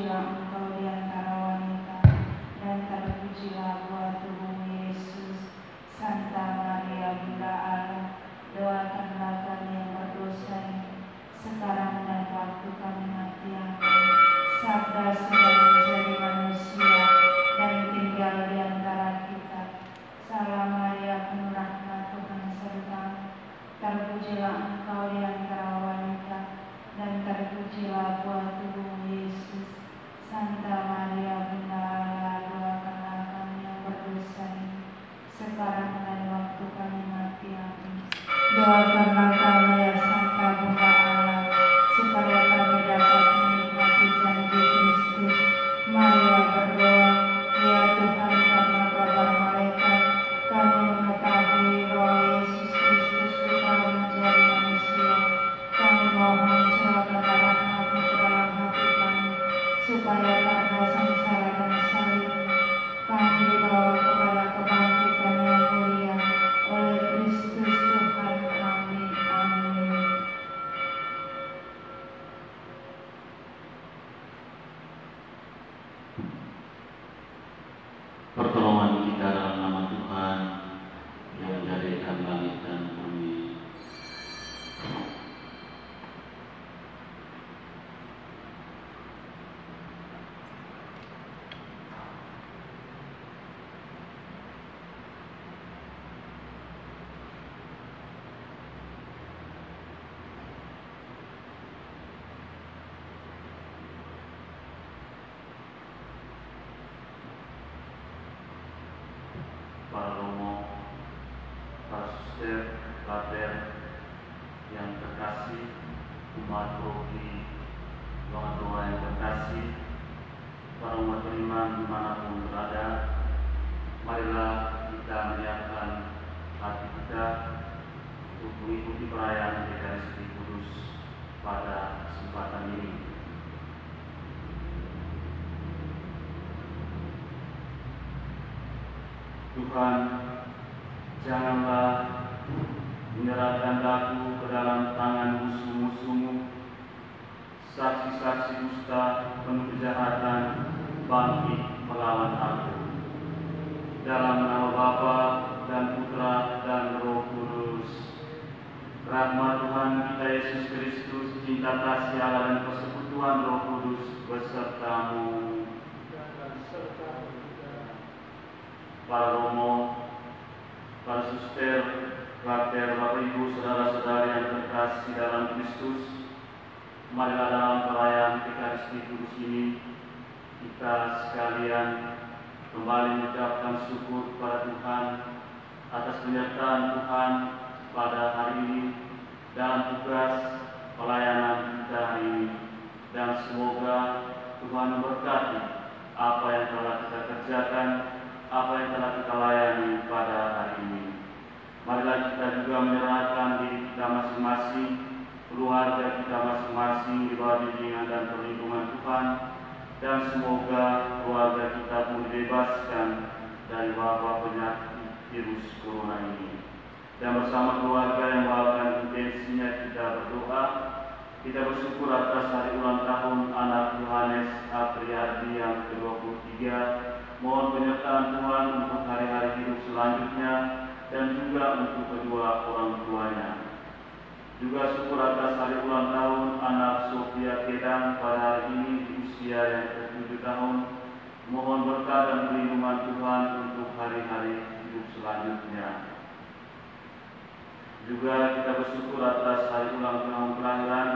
Terpujilah Engkau di antara wanita, dan terpujilah buah tubuhmu Yesus. Santa Maria Bunda Allah, doakanlah kami yang berdosa ini, sekarang dan waktu kami mati. Amin. Sabda sudah menjadi manusia dan tinggal di antara kita. Salam Maria, penuh rahmat, Tuhan sertamu. Terpujilah Engkau di antara wanita, dan terpujilah buah tubuhmu Yesus. Santa Maria Bunda Allah, doakanlah kami yang berdosa ini, sekarang dan waktu kami mati. Amin. Doakanlah kami ya Santa Bunda Allah, supaya kami dapat menikmati janji Kristus. Maria berdoa, ya Tuhan, karena kabar malaikat kami mengetahui bahwa Yesus Kristus sukar menjadi manusia. Kami mohon curahkanlah rahmat-Mu ke dalam hati kami, supaya karena sengsara dan salib kami dibawa kepada kebangkitan yang mulia oleh Kristus Tuhan kami. Amin. Pertolongan kita dalam nama Tuhan yang menjadikan langit dan bumi. Para romo, para suster, pater yang terkasih, umat roh di ruangan doa yang terkasih, para umat beriman dimanapun berada, marilah kita menyiapkan hati kita untuk mengikuti perayaan Ekaristi Kudus pada kesempatan ini. Tuhan, janganlah menyerahkan aku ke dalam tangan musuh-musuhmu, saksi-saksi dusta penuh kejahatan bangkit melawan aku. Dalam nama Bapa dan Putra dan Roh Kudus. Rahmat Tuhan kita Yesus Kristus, cinta kasih Allah dan persekutuan Roh Kudus besertamu. Para romo, para suster, pater, Bapak Ibu, saudara-saudari yang terkasih dalam Kristus, marilah dalam perayaan Ekaristi Kudus ini kita sekalian kembali mengucapkan syukur kepada Tuhan atas penyertaan Tuhan pada hari ini dalam tugas pelayanan kita hari ini, dan semoga Tuhan memberkati apa yang telah kita kerjakan, apa yang telah kita layani pada hari ini. Marilah kita juga menyerahkan diri kita masing-masing, keluarga kita masing-masing di bawah bimbingan dan perlindungan Tuhan, dan semoga keluarga kita pun dibebaskan dari wabah penyakit virus corona ini. Dan bersama keluarga yang melakukan intensinya kita berdoa, kita bersyukur atas hari ulang tahun anak Yohanes Apriyadi yang ke-23. Mohon penyertaan Tuhan untuk hari-hari hidup selanjutnya dan juga untuk kedua orang tuanya. Juga syukur atas hari ulang tahun anak Sofia Kedang pada hari ini di usia yang ke-7 tahun. Mohon berkat dan perlindungan Tuhan untuk hari-hari hidup selanjutnya. Juga kita bersyukur atas hari ulang tahun kelahiran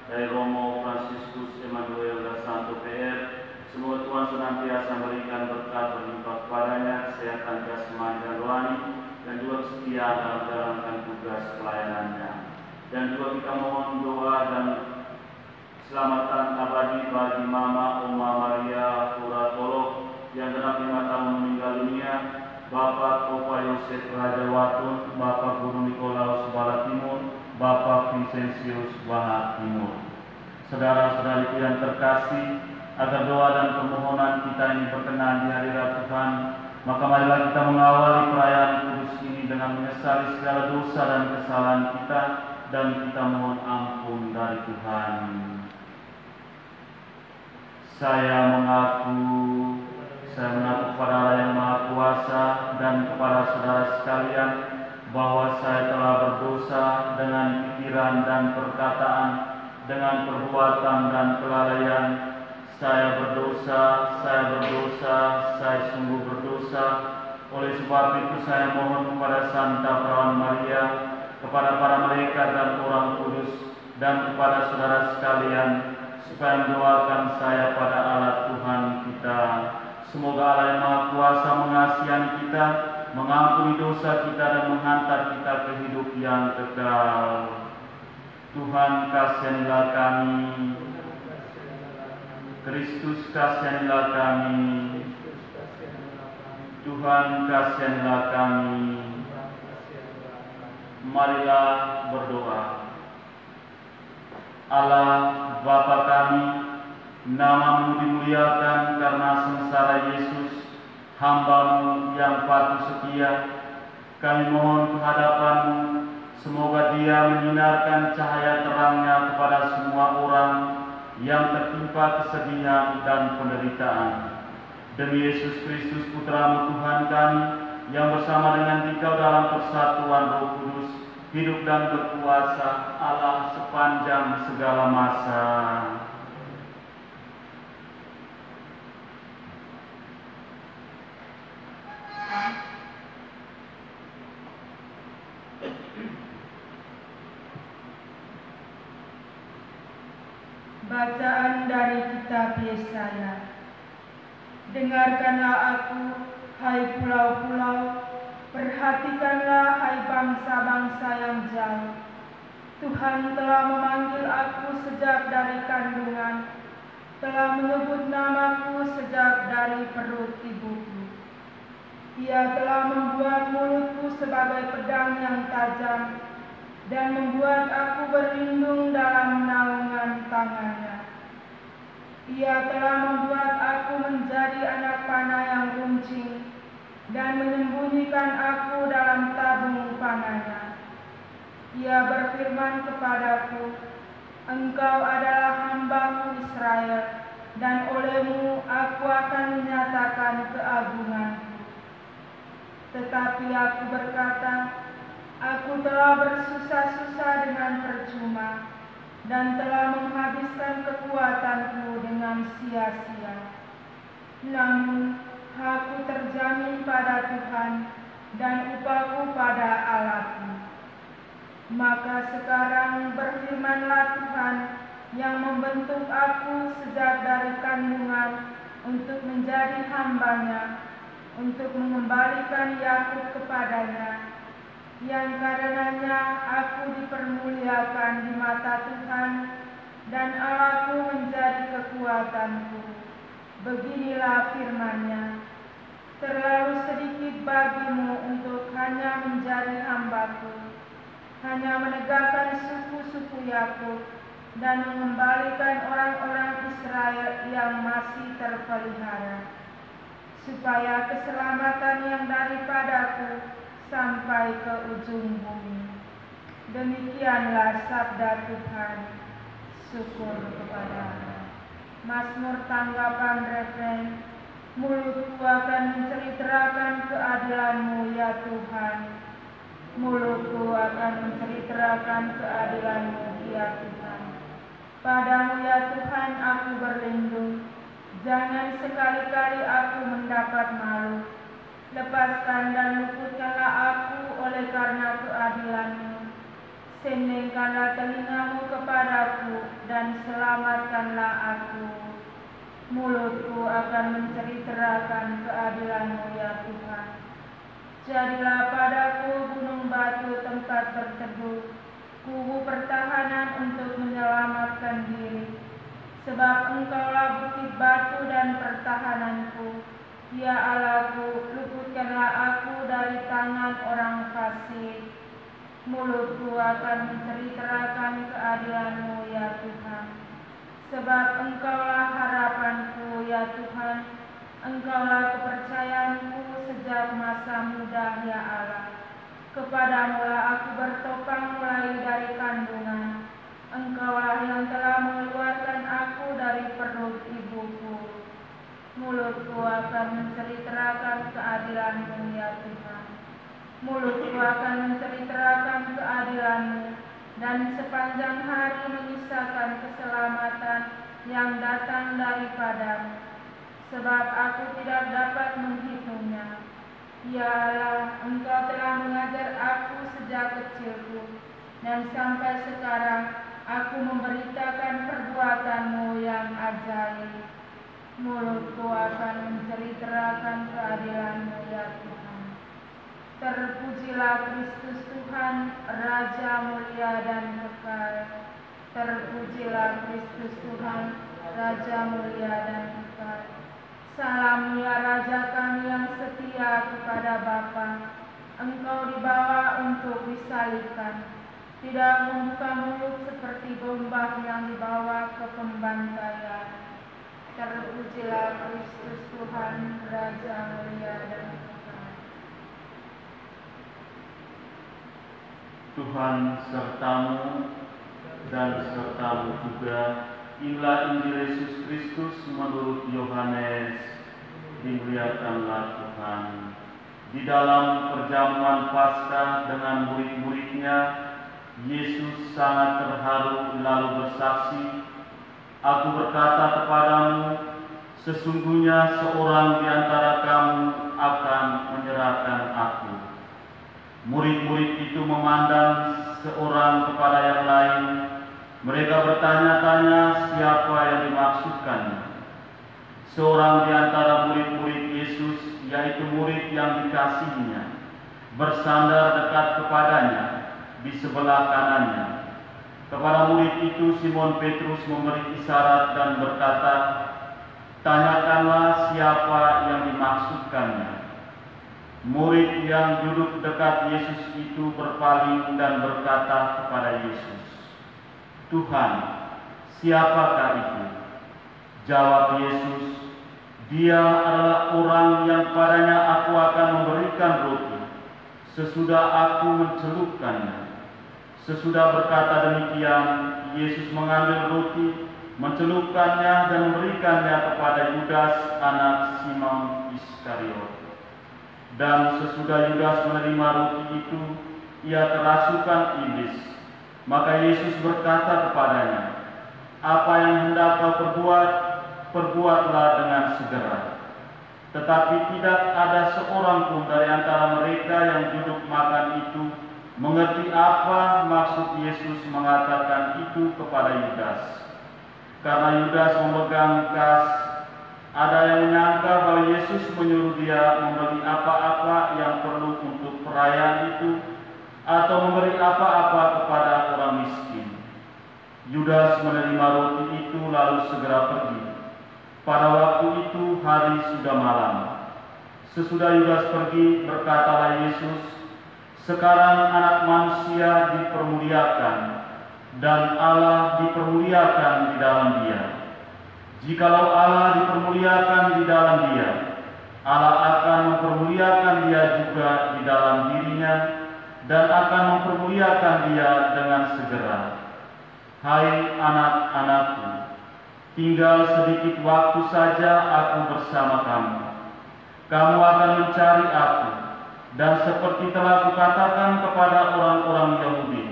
dari Romo Franciscus Emmanuel da Santo PR. Semoga Tuhan senantiasa memberikan berkat berlimpah kepadanya, kesehatan jasmani dan rohani, dan juga kesetiaan dalam menjalankan tugas pelayanannya. Dan juga kita mohon doa dan keselamatan abadi bagi Mama Oma Maria Puratolo yang genap 5 tahun meninggal dunia, Bapak Opa Yosef Raja Watun, Bapak Guru Nikolaus Bala Timur, Bapak Vincentius Baha Timur. Saudara-saudariku yang terkasih, agar doa dan permohonan kita ini berkenan di hadirat Tuhan, maka marilah kita mengawali perayaan kudus ini dengan menyesali segala dosa dan kesalahan kita, dan kita mohon ampun dari Tuhan. Saya mengaku kepada Allah yang Maha Kuasa dan kepada saudara sekalian bahwa saya telah berdosa dengan pikiran dan perkataan, dengan perbuatan dan kelalaian. Saya berdosa, saya sungguh berdosa. Oleh sebab itu saya mohon kepada Santa Perawan Maria, kepada para malaikat dan orang kudus, dan kepada saudara sekalian, supaya mendoakan saya pada Allah Tuhan kita. Semoga Allah yang Maha Kuasa mengasihi kita, mengampuni dosa kita dan menghantar kita ke hidup yang kekal. Tuhan kasianilah kami. Kristus kasianilah kami. Tuhan kasianilah kami. Marilah berdoa. Allah Bapa kami, nama-Mu dimuliakan karena sengsara Yesus, hamba-Mu yang patuh setia. Kami mohon kehadapan-Mu, semoga Dia menyinarkan cahaya terangnya kepada semua orang yang tertimpa kesedihan dan penderitaan. Demi Yesus Kristus Putra-Mu Tuhan kami, yang bersama dengan Dikau dalam persatuan Roh Kudus, hidup dan berkuasa Allah sepanjang segala masa. Bacaan dari kitab Yesaya. Dengarkanlah aku, hai pulau-pulau, perhatikanlah hai bangsa-bangsa yang jauh. Tuhan telah memanggil aku sejak dari kandungan, telah menyebut namaku sejak dari perut ibuku. Ia telah membuat mulutku sebagai pedang yang tajam, dan membuat aku berlindung dalam naungan tangannya. Ia telah membuat aku menjadi anak panah yang runcing, dan menyembunyikan aku dalam tabung panahnya. Ia berfirman kepadaku, Engkau adalah hamba-Ku Israel, dan olehmu aku akan menyatakan keagunganku. Tetapi aku berkata, aku telah bersusah-susah dengan percuma, dan telah menghabiskan kekuatanku dengan sia-sia. Namun, aku terjamin pada Tuhan, dan upahku pada Allah-Ku. Maka sekarang berfirmanlah Tuhan, yang membentuk aku sejak dari kandungan untuk menjadi hamba-Nya, untuk mengembalikan Yakub kepadanya, yang karenanya aku dipermuliakan di mata Tuhan, dan Allah-Ku menjadi kekuatanku. Beginilah firman-Nya, terlalu sedikit bagimu untuk hanya menjadi hamba-Ku, hanya menegakkan suku-suku Yakub, dan mengembalikan orang-orang Israel yang masih terpelihara, supaya keselamatan yang daripadaku sampai ke ujung bumi. Demikianlah sabda Tuhan. Syukur kepada Allah. Mazmur tanggapan refren. Mulutku akan menceritakan keadilan-Mu ya Tuhan. Mulutku akan menceritakan keadilan-Mu ya Tuhan. Padamu ya Tuhan aku berlindung. Jangan sekali-kali aku mendapat malu. Lepaskan dan luputkanlah aku oleh karena keadilan-Mu. Sendengkanlah telinga-Mu kepadaku dan selamatkanlah aku. Mulutku akan menceritakan keadilan-Mu ya Tuhan. Jadilah padaku gunung batu tempat berteduh, kubu pertahanan untuk menyelamatkan diri. Sebab Engkaulah bukit batu dan pertahananku. Ya Allahku, luputkanlah aku dari tangan orang fasik. Mulutku akan menceritakan keadilan-Mu ya Tuhan. Sebab Engkaulah harapanku ya Tuhan. Engkaulah kepercayaanku sejak masa muda ya Allah. Kepadamu-lah aku bertopang mulai dari kandungan. Engkaulah yang telah mengeluarkan aku dari perut ibuku Mulutku akan menceritakan keadilan-Mu, dan sepanjang hari mengisahkan keselamatan yang datang daripada-Mu. Sebab aku tidak dapat menghitungnya. Ya Allah, Engkau telah mengajar aku sejak kecilku, dan sampai sekarang aku memberitakan perbuatan-Mu yang ajaib. Mulutku akan menceritakan keadilan-Mu, ya Tuhan. Terpujilah Kristus Tuhan, Raja mulia dan kekal. Terpujilah Kristus Tuhan, Raja mulia dan kekal. Salam ya Raja kami yang setia kepada Bapa. Engkau dibawa untuk disalibkan, tidak membuka mulut seperti domba yang dibawa ke pembantaian. Terpujilah Kristus Tuhan, Raja mulia dan kekal. Tuhan sertamu dan sertamu juga. Inilah Injil Yesus Kristus menurut Yohanes. Dimuliakanlah Tuhan. Di dalam perjamuan Paskah dengan murid-muridnya, Yesus sangat terharu lalu bersaksi, "Aku berkata kepadamu, sesungguhnya seorang di antara kamu akan menyerahkan aku." Murid-murid itu memandang seorang kepada yang lain. Mereka bertanya-tanya siapa yang dimaksudkannya. Seorang di antara murid-murid Yesus, yaitu murid yang dikasihinya, bersandar dekat kepadanya di sebelah kanannya. Kepada murid itu Simon Petrus memberi isyarat dan berkata, "Tanyakanlah siapa yang dimaksudkannya." Murid yang duduk dekat Yesus itu berpaling dan berkata kepada Yesus, "Tuhan, siapakah itu?" Jawab Yesus, "Dia adalah orang yang padanya aku akan memberikan roti, sesudah aku mencelupkannya." Sesudah berkata demikian, Yesus mengambil roti, mencelupkannya dan memberikannya kepada Yudas anak Simon Iskariot. Dan sesudah Yudas menerima roti itu, ia kerasukan iblis. Maka Yesus berkata kepadanya, "Apa yang hendak kau perbuat, perbuatlah dengan segera." Tetapi tidak ada seorang pun dari antara mereka yang duduk makan itu mengerti apa maksud Yesus mengatakan itu kepada Yudas. Karena Yudas memegang kas, ada yang menyangka bahwa Yesus menyuruh dia membeli apa-apa yang perlu untuk perayaan itu, atau memberi apa-apa kepada orang miskin. Yudas menerima roti itu lalu segera pergi. Pada waktu itu hari sudah malam. Sesudah Yudas pergi, berkatalah Yesus, "Sekarang Anak Manusia dipermuliakan, dan Allah dipermuliakan di dalam Dia. Jikalau Allah dipermuliakan di dalam Dia, Allah akan mempermuliakan Dia juga di dalam dirinya, dan akan mempermuliakan Dia dengan segera. Hai anak-anakku, tinggal sedikit waktu saja aku bersama kamu. Kamu akan mencari aku, dan seperti telah kukatakan kepada orang-orang Yahudi,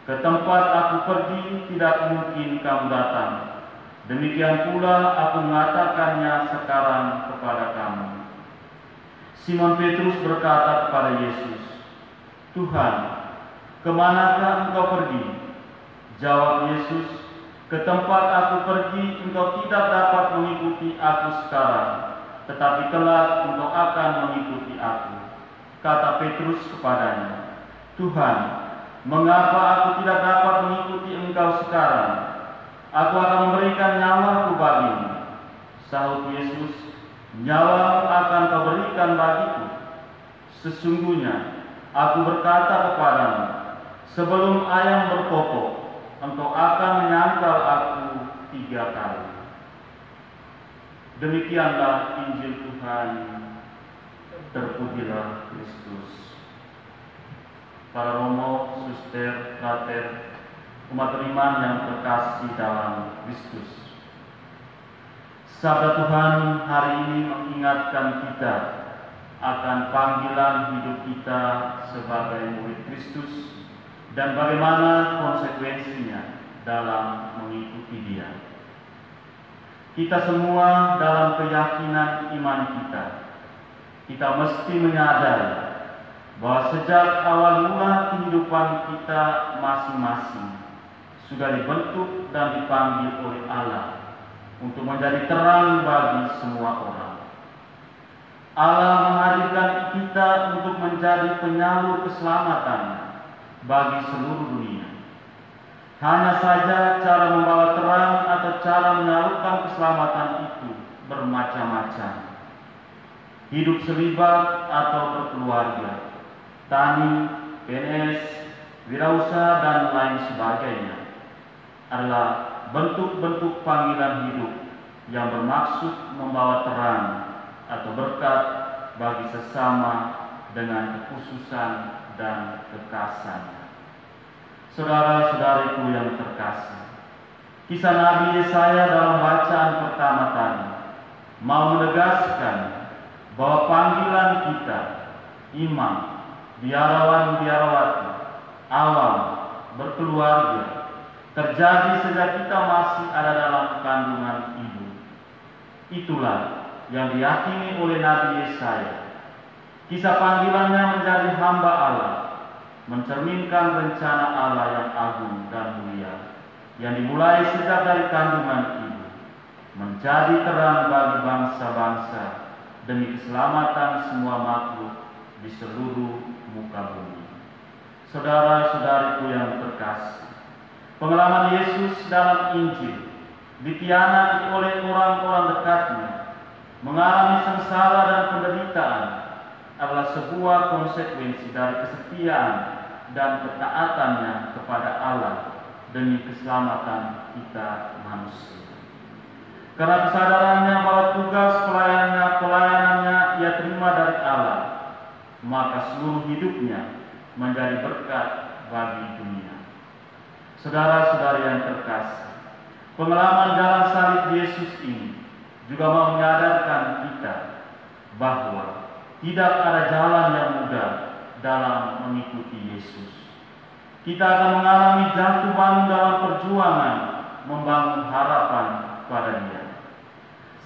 ke tempat aku pergi tidak mungkin kamu datang. Demikian pula aku mengatakannya sekarang kepada kamu." Simon Petrus berkata kepada Yesus, "Tuhan, kemanakah engkau pergi?" Jawab Yesus, "Ke tempat aku pergi engkau tidak dapat mengikuti aku sekarang, tetapi kelak engkau akan mengikuti aku." Kata Petrus kepadanya, "Tuhan, mengapa aku tidak dapat mengikuti engkau sekarang? Aku akan memberikan nyawaku bagimu." Sahut Yesus, "Nyawamu akan kau berikan bagiku. Sesungguhnya aku berkata kepadamu, sebelum ayam berkokok, engkau akan menyangkal aku 3 kali." Demikianlah Injil Tuhan. Terpujilah Kristus. Para romo, suster, frater, umat beriman yang terkasih dalam Kristus. Sabda Tuhan hari ini mengingatkan kita akan panggilan hidup kita sebagai murid Kristus dan bagaimana konsekuensinya dalam mengikuti Dia. Kita semua dalam keyakinan iman kita mesti menyadari bahwa sejak awal mula kehidupan kita masing-masing sudah dibentuk dan dipanggil oleh Allah untuk menjadi terang bagi semua orang. Allah menghadirkan kita untuk menjadi penyalur keselamatan bagi seluruh dunia. Hanya saja cara membawa terang atau cara menyalurkan keselamatan itu bermacam-macam. Hidup selibat atau berkeluarga, tani, PNS, wirausaha, dan lain sebagainya adalah bentuk-bentuk panggilan hidup yang bermaksud membawa terang atau berkat bagi sesama dengan kekhususan dan kekasannya. Saudara-saudariku yang terkasih, kisah Nabi Yesaya dalam bacaan pertama tadi mau menegaskan bahwa panggilan kita, imam, biarawan-biarawati, awam, berkeluarga, terjadi sejak kita masih ada dalam kandungan ibu. Itulah yang diyakini oleh Nabi Yesaya. Kisah panggilannya menjadi hamba Allah, mencerminkan rencana Allah yang agung dan mulia, yang dimulai sejak dari kandungan ibu, menjadi terang bagi bangsa-bangsa demi keselamatan semua makhluk di seluruh muka bumi. Saudara-saudariku yang terkasih, pengalaman Yesus dalam Injil dikhianati oleh orang-orang dekatnya, mengalami sengsara dan penderitaan adalah sebuah konsekuensi dari kesetiaan dan ketaatannya kepada Allah demi keselamatan kita manusia. Karena kesadarannya bahwa tugas pelayanannya ia terima dari Allah, maka seluruh hidupnya menjadi berkat bagi dunia. Saudara-saudari yang terkasih, pengalaman jalan salib Yesus ini juga mau menyadarkan kita bahwa tidak ada jalan yang mudah dalam mengikuti Yesus. Kita akan mengalami jatuh bangun dalam perjuangan membangun harapan pada Dia.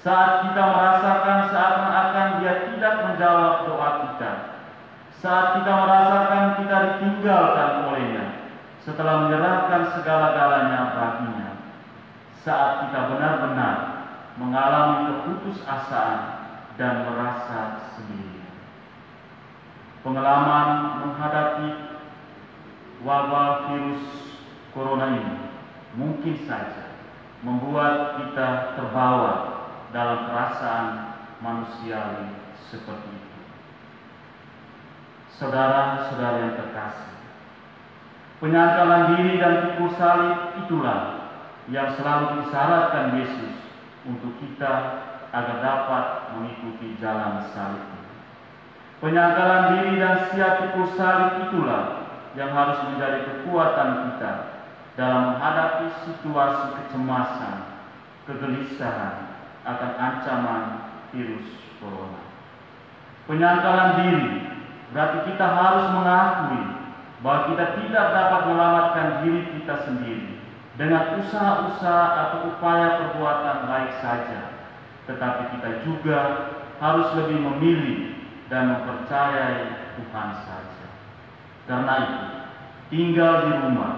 Saat kita merasakan seakan-akan Dia tidak menjawab doa kita, saat kita merasakan kita ditinggalkan oleh-Nya setelah menyerahkan segala-galanya baginya, saat kita benar-benar mengalami keputusasaan dan merasa sendiri. Pengalaman menghadapi wabah virus corona ini mungkin saja membuat kita terbawa dalam perasaan manusiawi seperti itu. Saudara-saudara yang terkasih, penyangkalan diri dan pikul salib itulah yang selalu disyaratkan Yesus untuk kita agar dapat mengikuti jalan salib. Penyangkalan diri dan siap pikul salib itulah yang harus menjadi kekuatan kita dalam menghadapi situasi kecemasan, kegelisahan akan ancaman virus corona. Penyangkalan diri berarti kita harus mengakui bahwa kita tidak dapat menyelamatkan diri kita sendiri dengan usaha-usaha atau upaya perbuatan baik saja, tetapi kita juga harus lebih memilih dan mempercayai Tuhan saja. Karena itu, tinggal di rumah,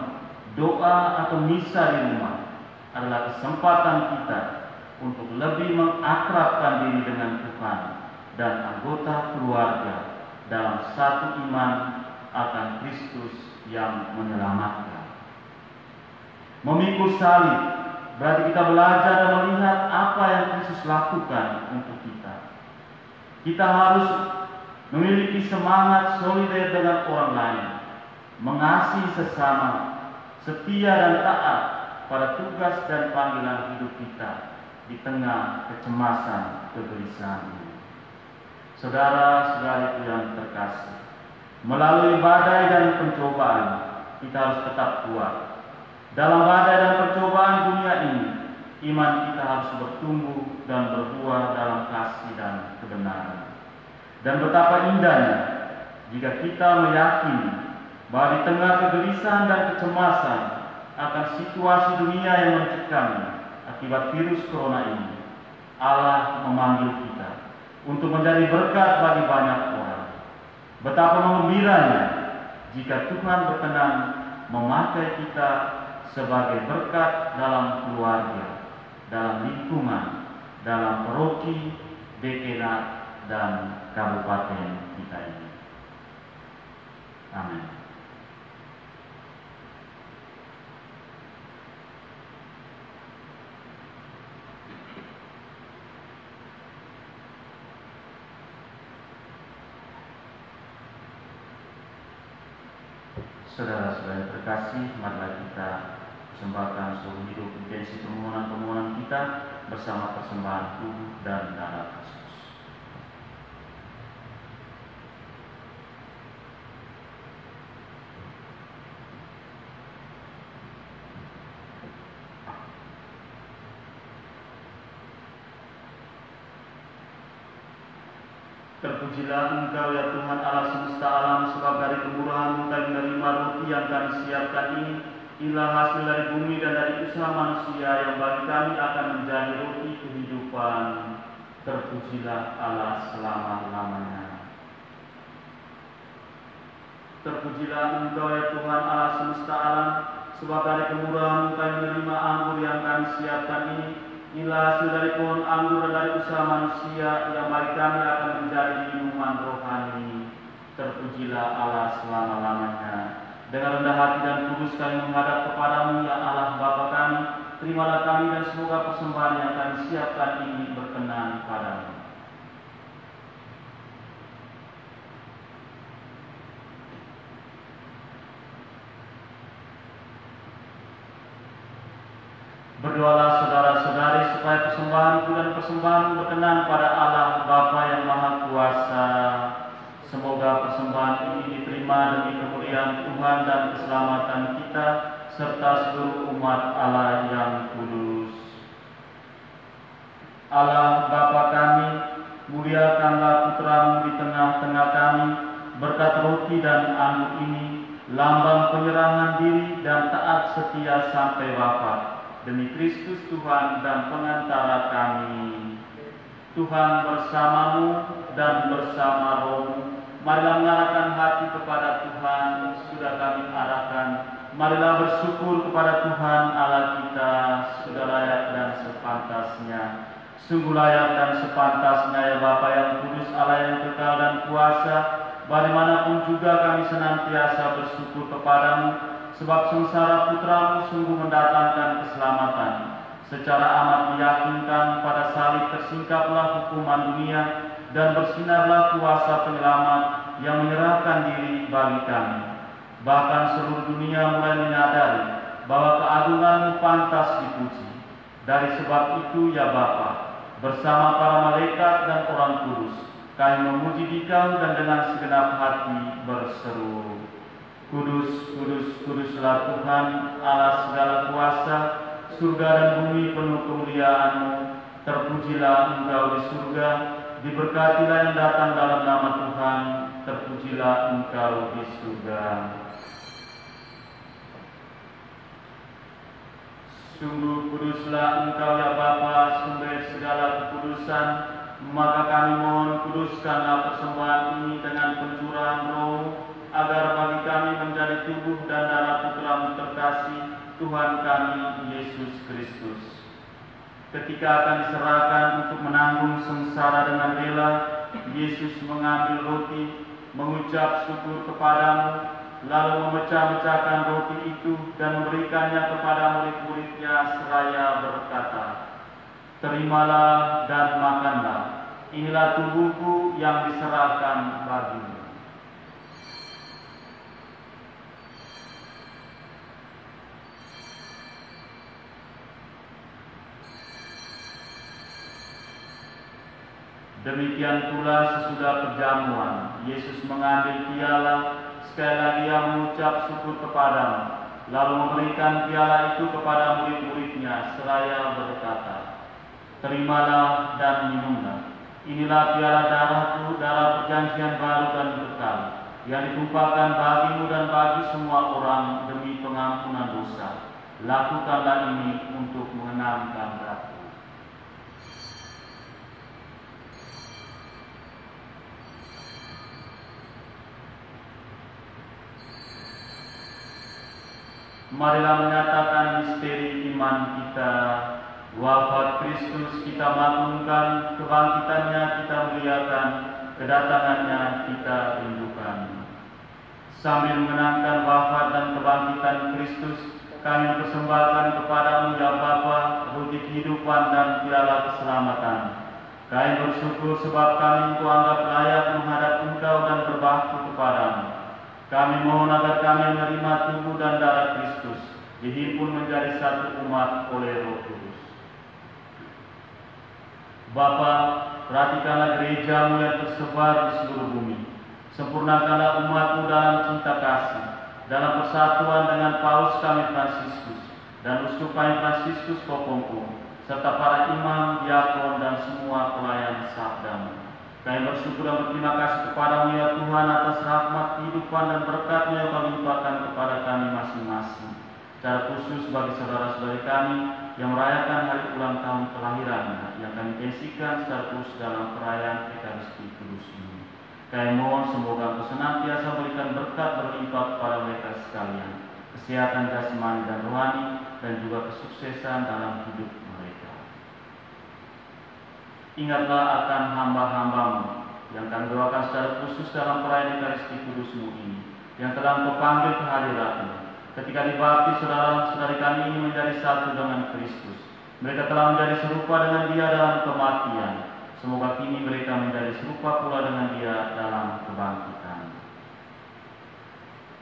doa atau misa di rumah adalah kesempatan kita untuk lebih mengakrabkan diri dengan Tuhan dan anggota keluarga dalam satu iman akan Kristus yang menyelamatkan. Memikul salib berarti kita belajar dan melihat apa yang Kristus lakukan untuk kita. Kita harus memiliki semangat solider dengan orang lain, mengasihi sesama, setia dan taat pada tugas dan panggilan hidup kita di tengah kecemasan kegelisahan ini. Saudara-saudariku yang terkasih, melalui badai dan pencobaan kita harus tetap kuat. Dalam badai dan percobaan dunia ini, iman kita harus bertumbuh dan berbuah dalam kasih dan kebenaran. Dan betapa indahnya jika kita meyakini bahwa di tengah kegelisahan dan kecemasan akan situasi dunia yang mencekam akibat virus corona ini, Allah memanggil kita untuk menjadi berkat bagi banyak orang. Betapa menggembiranya jika Tuhan berkenan memakai kita sebagai berkat dalam keluarga, dalam lingkungan, dalam paroki, dekanat, dan kabupaten kita ini. Amin. Saudara-saudara terkasih, marilah kita persembahkan seluruh hidup intensi permohonan-permohonan kita bersama persembahan tubuh dan darah Kristus. Terpujilah Engkau ya Tuhan Allah semesta alam, sebab dari kemurahan-Mu kami menerima roti yang kami siapkan ini, ialah hasil dari bumi dan dari usaha manusia yang bagi kami akan menjadi roti kehidupan. Terpujilah Allah selama-lamanya. Terpujilah Engkau ya Tuhan Allah semesta alam, sebab dari kemurahan-Mu kami menerima anggur yang kami siapkan ini, ialah hasil dari pohon anggur dan dari usaha manusia yang bagi kami akan menjadi minuman rohani. Terpujilah Allah selama-lamanya. Dengan rendah hati dan tulus kami menghadap kepada-Mu ya Allah Bapa kami. Terimalah kami dan semoga persembahan yang kami siapkan ini berkenan padamu. Berdoalah saudara-saudari supaya persembahan dan persembahan berkenan pada Allah Bapa yang Maha Kuasa. Semoga persembahan ini diterima demi kemuliaan Tuhan dan keselamatan kita serta seluruh umat Allah yang kudus. Allah Bapa kami, muliakanlah Putra-Mu di tengah-tengah kami, berkat roti dan anggur ini, lambang penyerahan diri dan taat setia sampai wafat. Demi Kristus Tuhan dan pengantara kami. Tuhan bersama-Mu dan bersama Roh-Mu. Marilah mengarahkan hati kepada Tuhan, sudah kami arahkan. Marilah bersyukur kepada Tuhan Allah kita, sudah layak dan sepantasnya. Sungguh layak dan sepantasnya ya Bapa yang kudus, Allah yang kekal dan kuasa. Bagaimanapun juga kami senantiasa bersyukur kepada-Mu, sebab sengsara Putra-Mu sungguh mendatangkan keselamatan. Secara amat meyakinkan pada salib tersingkaplah hukuman dunia dan bersinarlah kuasa penyelamat yang menyerahkan diri bagi kami. Bahkan seluruh dunia mulai menyadari bahwa keagungan-Mu pantas dipuji. Dari sebab itu ya Bapa, bersama para malaikat dan orang kudus, kami memuji Dikau dan dengan segenap hati berseru, Kudus, kudus, kuduslah Tuhan, Allah segala kuasa, surga dan bumi penuh kemuliaan-Mu. Terpujilah Engkau di surga, diberkatilah yang datang dalam nama Tuhan, terpujilah Engkau di surga. Sungguh kuduslah Engkau ya Bapa, sumber segala kekudusan, maka kami mohon kuduskanlah persembahan ini dengan pencurahan Roh, agar bagi kami menjadi tubuh dan darah Putra-Mu terkasih, Tuhan kami Yesus Kristus. Ketika akan diserahkan untuk menanggung sengsara dengan rela, Yesus mengambil roti, mengucap syukur kepada-Mu, lalu memecah-mecahkan roti itu dan memberikannya kepada murid-murid-Nya seraya berkata, Terimalah dan makanlah, inilah tubuhku yang diserahkan bagimu. Demikian pula sesudah perjamuan, Yesus mengambil piala, sekali lagi Ia mengucap syukur kepada-Mu, lalu memberikan piala itu kepada murid-murid-Nya seraya berkata, Terimalah dan minumlah, Inilah piala darahku, darah perjanjian baru dan kekal, yang ditumpahkan bagimu dan bagi semua orang demi pengampunan dosa. Lakukanlah ini untuk mengenangkan aku. Marilah menyatakan misteri iman kita. Wafat Kristus kita maklumkan, kebangkitannya kita muliakan, kedatangannya kita rindukan. Sambil mengenangkan wafat dan kebangkitan Kristus, kami persembahkan kepadamu ya Bapa, ruti kehidupan dan piala keselamatan. Kami bersyukur sebab kami Engkau anggap layak menghadap Engkau dan berbakti kepadamu. Kami mohon agar kami menerima tubuh dan darah Kristus, dihimpun menjadi satu umat oleh Roh Kudus. Bapa, perhatikanlah gereja-Mu yang tersebar di seluruh bumi. Sempurnakanlah umat-Mu dalam cinta kasih, dalam persatuan dengan Paus kami Fransiskus dan Uskup kami Fransiskus Popongku, serta para imam, diakon dan semua pelayan sabda-Mu. Kami bersyukur dan berterima kasih kepadamu ya Tuhan atas rahmat kehidupan dan berkat-Mu yang Kau limpahkan kepada kami masing-masing. Secara khusus bagi saudara-saudari kami yang merayakan hari ulang tahun kelahirannya, yang kami tensikan secara khusus dalam perayaan Ekaristi Kudus ini. Kami mohon semoga Engkau senantiasa memberikan berkat berlimpah kepada mereka sekalian, kesehatan jasmani dan rohani, dan juga kesuksesan dalam hidup mereka. Ingatlah akan hamba-hamba-Mu yang kami doakan secara khusus dalam perayaan Ekaristi Kudus-Mu ini, yang telah Engkau panggil ke hadirat-Mu. Ketika dibaptis, saudara-saudari kami ini menjadi satu dengan Kristus. Mereka telah menjadi serupa dengan Dia dalam kematian. Semoga kini mereka menjadi serupa pula dengan Dia dalam kebangkitan.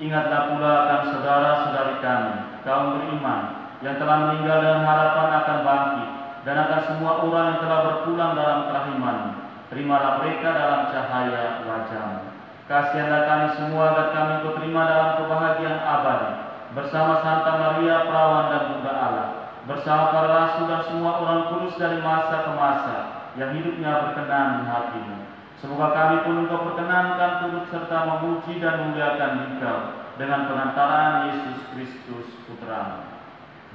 Ingatlah pula akan saudara-saudari kami, kaum beriman, yang telah meninggal dengan harapan akan bangkit, dan akan semua orang yang telah berpulang dalam kerahiman-Mu. Terimalah mereka dalam cahaya wajah-Mu. Kasihanlah kami semua agar kami Kau terima dalam kebahagiaan abadi, bersama Santa Maria Perawan dan Bunda Allah, bersama para rasul dan semua orang kudus dari masa ke masa, yang hidupnya berkenan di hati-Mu. Semoga kami pun Engkau perkenankan turut serta memuji dan memuliakan Engkau dengan pengantaran Yesus Kristus Putra-Mu.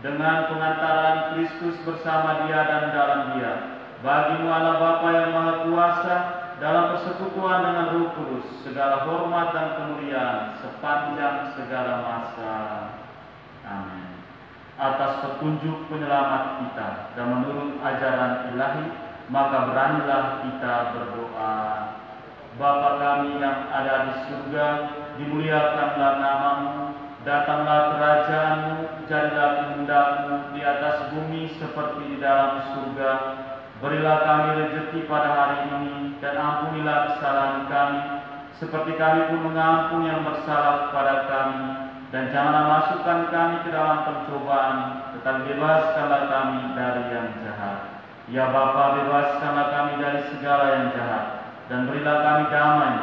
Dengan pengantaran Kristus bersama Dia dan dalam Dia, bagi-Mu Allah Bapa yang Maha Kuasa, dalam persekutuan dengan Roh Kudus, segala hormat dan kemuliaan sepanjang segala masa. Amin. Atas petunjuk penyelamat kita dan menurut ajaran ilahi, maka beranilah kita berdoa. Bapa kami yang ada di surga, dimuliakanlah nama-Mu, datanglah kerajaan-Mu, jadilah kehendak-Mu di atas bumi seperti di dalam surga. Berilah kami rezeki pada hari ini, dan ampunilah kesalahan kami, seperti kami pun mengampuni yang bersalah kepada kami. Dan janganlah masukkan kami ke dalam pencobaan, tetapi bebaskanlah kami dari yang jahat. Ya Bapa, bebaskanlah kami dari segala yang jahat, dan berilah kami damai.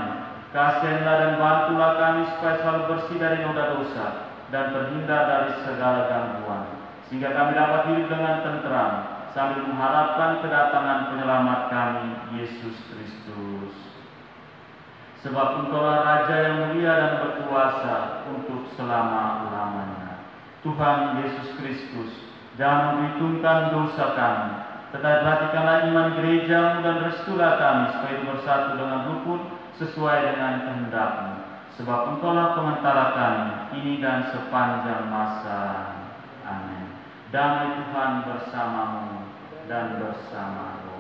Kasihanlah dan bantulah kami supaya selalu bersih dari noda dosa, dan terhindar dari segala gangguan, sehingga kami dapat hidup dengan tenteram, sambil mengharapkan kedatangan penyelamat kami, Yesus Kristus. Sebab Engkaulah Raja yang mulia dan berkuasa untuk selama-lamanya. Tuhan Yesus Kristus, jangan memperhitungkan dosa kami, tetapi perhatikanlah iman gereja-Mu dan restulah kami supaya bersatu dengan rukun sesuai dengan kehendak-Mu. Sebab Engkaulah pengantara kami, ini dan sepanjang masa. Amin. Damai Tuhan bersamamu dan bersama roh.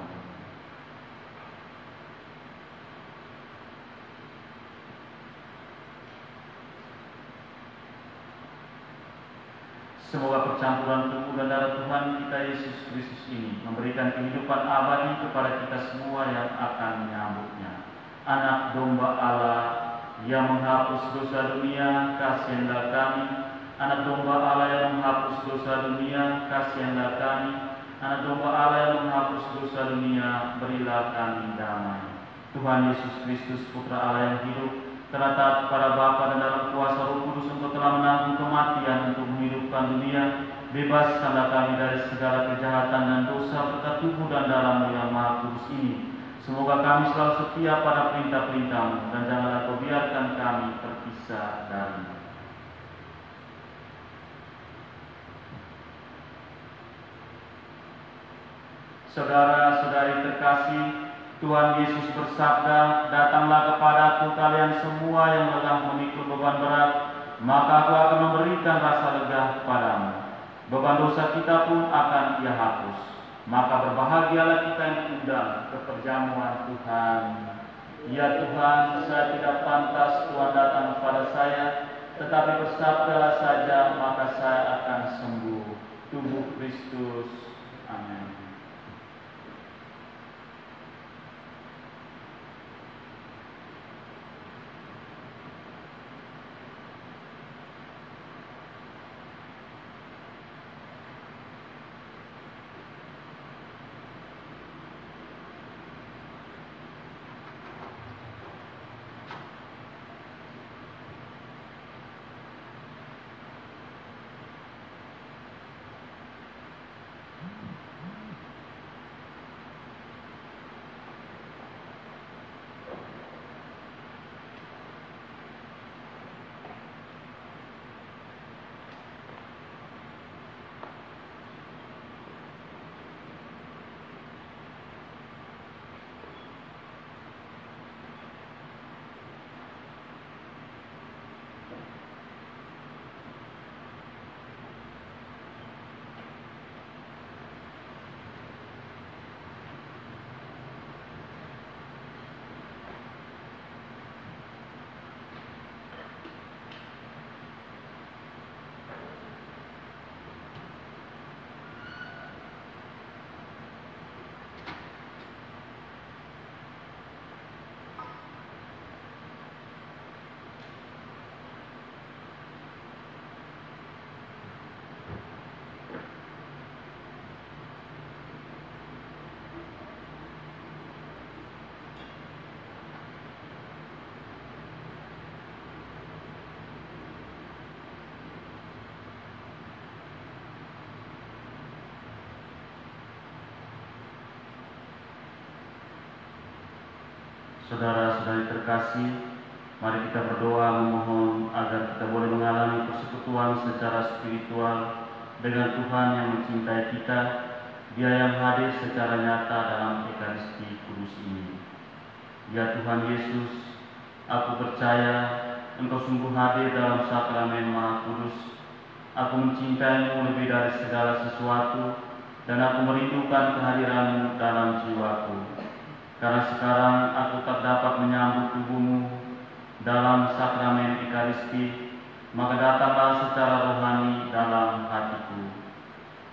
Semoga percampuran tubuh dan darah Tuhan kita Yesus Kristus ini memberikan kehidupan abadi kepada kita semua yang akan menyambutnya. Anak domba Allah yang menghapus dosa dunia, kasihanlah kami. Anak domba Allah yang menghapus dosa dunia, kasihanlah kami. Anak domba Allah yang menghapus dosa dunia, berilah kami damai. Tuhan Yesus Kristus, Putra Allah yang hidup, telah taat kepada Bapa dan dalam kuasa Roh Kudus Engkau telah menanggung kematian untuk menghidupkan dunia. Bebaskanlah kami dari segala kejahatan dan dosa berkat tubuh dan darah-Mu yang Maha Kudus ini, Semoga kami selalu setia pada perintah-perintah-Mu, dan janganlah Kau biarkan kami terpisah dari-Mu. Saudara-saudari terkasih, Tuhan Yesus bersabda, "Datanglah kepadaku kalian semua yang lelah memikul beban berat, maka Aku akan memberikan rasa lega kepadamu. Beban dosa kita pun akan Ia hapus." Maka berbahagialah kita yang diundang ke perjamuan Tuhan. Ya Tuhan, saya tidak pantas Tuhan datang kepada saya, tetapi bersabdalah saja, maka saya akan sembuh. Tubuh Kristus. Amin. Saudara-saudari terkasih, mari kita berdoa memohon agar kita boleh mengalami persekutuan secara spiritual dengan Tuhan yang mencintai kita, Dia yang hadir secara nyata dalam Ekaristi Kudus ini. Ya Tuhan Yesus, aku percaya Engkau sungguh hadir dalam sakramen Maha Kudus. Aku mencintai-Mu lebih dari segala sesuatu, dan aku merindukan kehadiran-Mu dalam jiwaku. Karena sekarang aku tak dapat menyambut tubuh-Mu dalam sakramen Ekaristi, maka datanglah secara rohani dalam hatiku.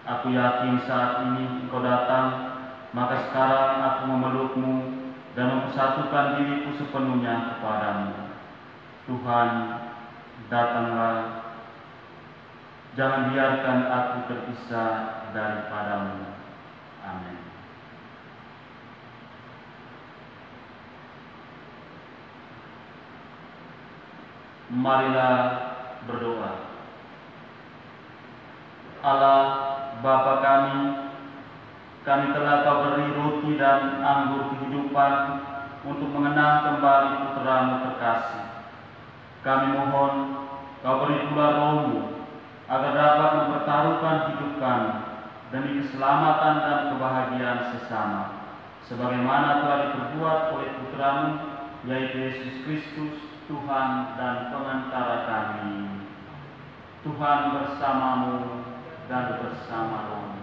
Aku yakin saat ini Engkau datang, maka sekarang aku memeluk-Mu dan mempersatukan diriku sepenuhnya kepadamu. Tuhan, datanglah. Jangan biarkan aku terpisah daripadamu. Amin. Marilah berdoa. Allah, Bapa kami telah Kau beri roti dan anggur kehidupan untuk mengenang kembali Putra-Mu terkasih. Kami mohon Kau beri pula Roh-Mu agar dapat mempertaruhkan hidup kami demi keselamatan dan kebahagiaan sesama, sebagaimana telah diperbuat oleh Putra-Mu, yaitu Yesus Kristus, Tuhan dan pengantara kami. Tuhan bersamamu dan bersama Roh-Mu.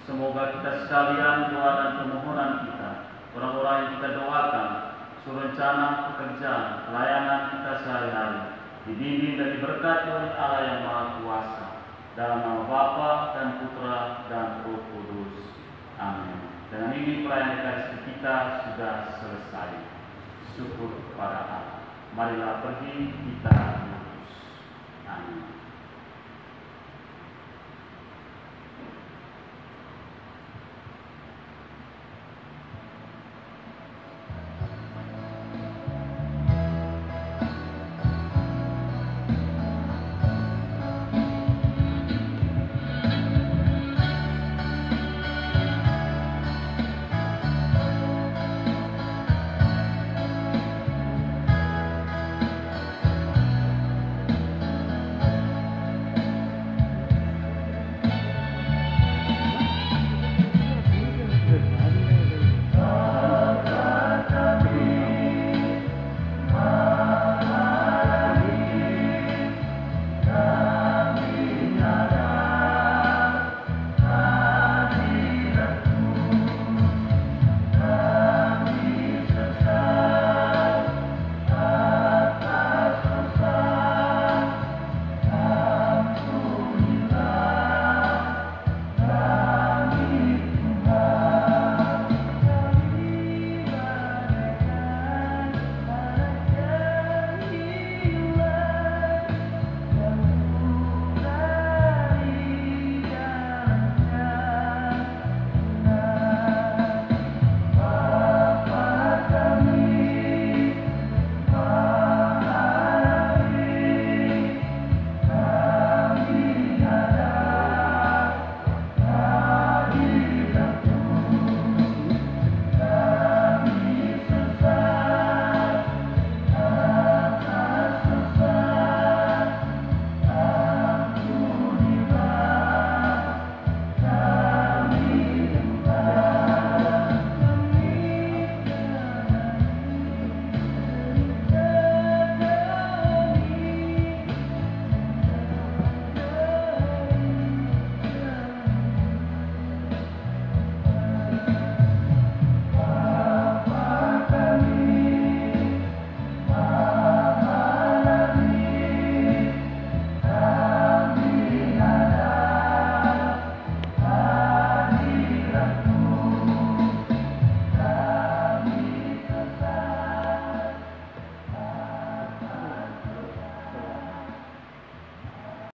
Semoga kita sekalian doa dan permohonan kita, orang-orang yang kita doakan, rencana pekerjaan, pelayanan kita sehari-hari, dibimbing dan diberkati oleh Allah yang Maha Kuasa, dalam nama Bapa dan Putra dan Roh Kudus. Amin. Dengan ini perayaan Ekaristi kita sudah selesai. Syukur kepada Allah. Marilah pergi kita lurus. Amin.